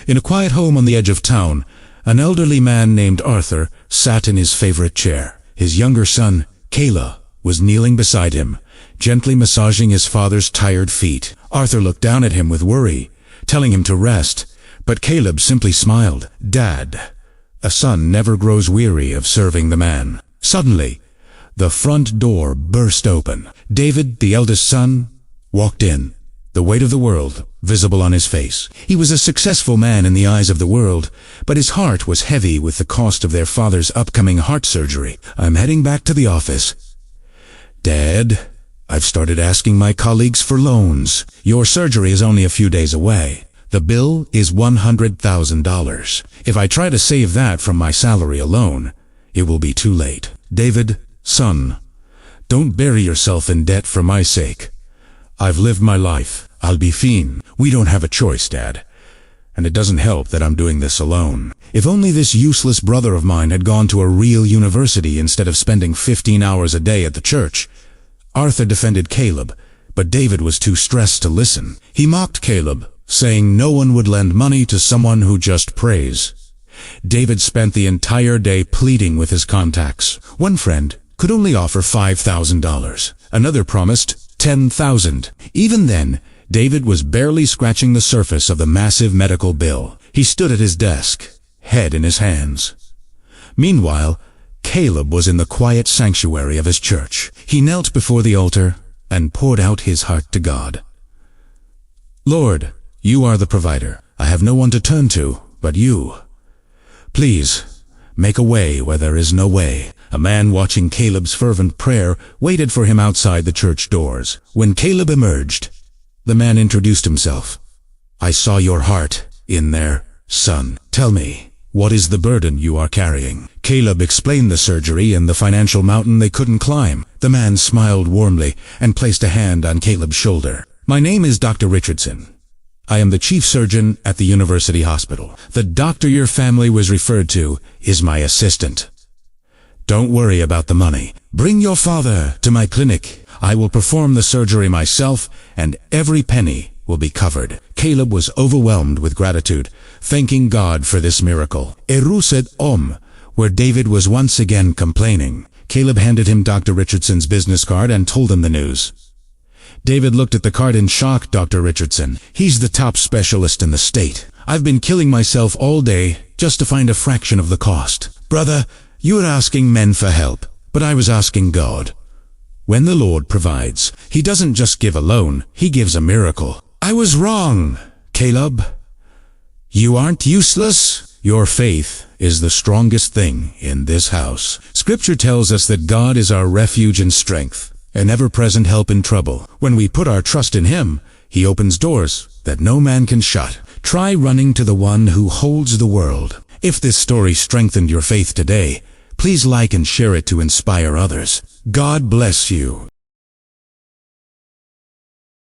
In a quiet home on the edge of town, an elderly man named Arthur sat in his favorite chair. His younger son, Caleb, was kneeling beside him, gently massaging his father's tired feet. Arthur looked down at him with worry, telling him to rest, but Caleb simply smiled. "Dad, a son never grows weary of serving the man." Suddenly, the front door burst open. David, the eldest son, walked in, the weight of the world visible on his face. He was a successful man in the eyes of the world, but his heart was heavy with the cost of their father's upcoming heart surgery. "I'm heading back to the office. Dad, I've started asking my colleagues for loans. Your surgery is only a few days away. The bill is $100,000. If I try to save that from my salary alone, it will be too late. David, son, don't bury yourself in debt for my sake. I've lived my life. I'll be fine. We don't have a choice, Dad. And it doesn't help that I'm doing this alone. If only this useless brother of mine had gone to a real university instead of spending 15 hours a day at the church." Arthur defended Caleb, but David was too stressed to listen. He mocked Caleb, saying no one would lend money to someone who just prays. David spent the entire day pleading with his contacts. One friend could only offer $5,000. Another promised $10,000. Even then, David was barely scratching the surface of the massive medical bill. He stood at his desk, head in his hands. Meanwhile, Caleb was in the quiet sanctuary of his church. He knelt before the altar and poured out his heart to God. "Lord, you are the provider. I have no one to turn to but you. Please, make a way where there is no way." A man watching Caleb's fervent prayer waited for him outside the church doors. When Caleb emerged, the man introduced himself. "I saw your heart in there, son. Tell me, what is the burden you are carrying?" Caleb explained the surgery and the financial mountain they couldn't climb. The man smiled warmly and placed a hand on Caleb's shoulder. "My name is Dr. Richardson. I am the chief surgeon at the university hospital. The doctor your family was referred to is my assistant. Don't worry about the money. Bring your father to my clinic. I will perform the surgery myself, and every penny will be covered." Caleb was overwhelmed with gratitude, thanking God for this miracle. Eruset Om, where David was once again complaining. Caleb handed him Dr. Richardson's business card and told him the news. David looked at the card in shock. "Dr. Richardson, he's the top specialist in the state. I've been killing myself all day just to find a fraction of the cost." "Brother, you were asking men for help, but I was asking God. When the Lord provides, He doesn't just give a loan, He gives a miracle." "I was wrong, Caleb. You aren't useless. Your faith is the strongest thing in this house." Scripture tells us that God is our refuge and strength, an ever-present help in trouble. When we put our trust in Him, He opens doors that no man can shut. Try running to the one who holds the world. If this story strengthened your faith today, please like and share it to inspire others. God bless you.